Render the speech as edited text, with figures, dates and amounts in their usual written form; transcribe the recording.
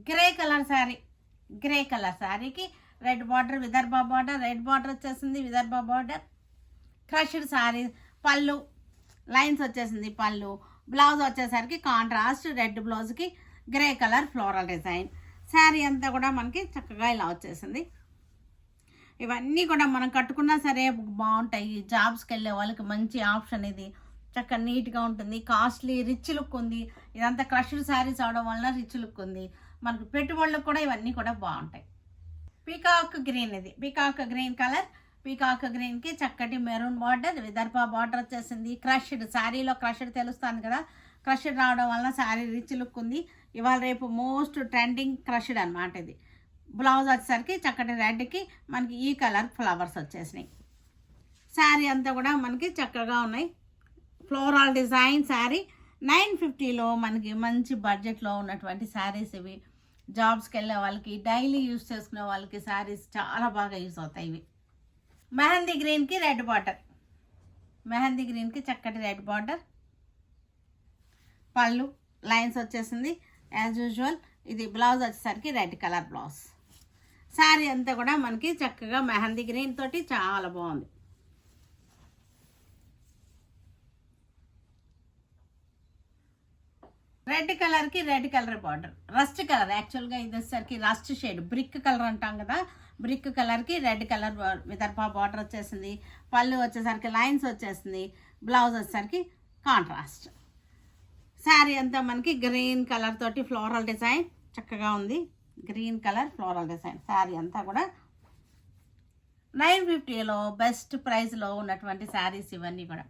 Grey colour sari, grey colour శారీకి red border, Vidarbha border, red border వచ్చేసింది, Vidarbha border, crushed sari, పళ్ళు lines వచ్చేసింది, పళ్ళు బ్లౌజ్ వచ్చేసరికి కాంట్రాస్ట్ రెడ్ బ్లౌజ్కి grey colour floral design. Sari అంతా కూడా మనకి చక్కగా ఇలా వచ్చేసింది. ఇవన్నీ కూడా మనం కట్టుకున్నా సరే బాగుంటాయి. జాబ్స్కి వెళ్ళే వాళ్ళకి మంచి ఆప్షన్ ఇది. చక్కగా నీట్గా ఉంటుంది, కాస్ట్లీ రిచ్ లుక్ ఉంది. ఇదంతా క్రష్డ్ శారీస్ అవడం వల్ల రిచ్ లుక్ ఉంది. మనకు పెట్టుబడులకు కూడా ఇవన్నీ కూడా బాగుంటాయి. పీకాక్ గ్రీన్, ఇది పీకాక్ గ్రీన్ కలర్. పీకాక్ గ్రీన్కి చక్కటి మెరూన్ బార్డర్, విదర్భ బార్డర్ వచ్చేసింది. క్రష్డ్ శారీలో క్రష్డ్ తెలుస్తుంది కదా, క్రష్డ్ రావడం వల్ల శారీ రిచ్ లుక్ ఉంది. ఇవాళ రేపు మోస్ట్ ట్రెండింగ్ క్రష్డ్ అనమాట ఇది. బ్లౌజ్ వచ్చేసరికి చక్కటి రెడ్కి మనకి ఈ కలర్ ఫ్లవర్స్ వచ్చేసినాయి. శారీ అంతా కూడా మనకి చక్కగా ఉన్నాయి. ఫ్లోరల్ డిజైన్ శారీ 950లో మనకి మంచి బడ్జెట్లో ఉన్నటువంటి శారీస్ ఇవి. జాబ్స్కి వెళ్ళే వాళ్ళకి, డైలీ యూజ్ చేసుకునే వాళ్ళకి శారీస్ చాలా బాగా యూజ్ అవుతాయి ఇవి. మెహందీ గ్రీన్కి రెడ్ బార్డర్, మెహందీ గ్రీన్కి చక్కటి రెడ్ బార్డర్, పళ్ళు లైన్స్ వచ్చేసింది యాజ్ యూజువల్. ఇది బ్లౌజ్ వచ్చేసరికి రెడ్ కలర్ బ్లౌజ్. శారీ అంతా కూడా మనకి చక్కగా మెహందీ గ్రీన్ తోటి చాలా బాగుంది. రెడ్ కలర్కి red colour border, rust colour యాక్చువల్గా ఇది వచ్చేసరికి రస్ట్ షేడ్, బ్రిక్ కలర్ అంటాం కదా, బ్రిక్ కలర్కి రెడ్ కలర్ విదర్భ బార్డర్ వచ్చేసింది. పళ్ళు వచ్చేసరికి లైన్స్ వచ్చేసింది. బ్లౌజ్ వచ్చేసరికి కాంట్రాస్ట్. శారీ అంతా మనకి గ్రీన్ కలర్ తోటి ఫ్లోరల్ డిజైన్ చక్కగా ఉంది. Green colour floral design. Sari అంతా కూడా 950లో బెస్ట్ ప్రైస్లో ఉన్నటువంటి శారీస్ ఇవన్నీ కూడా.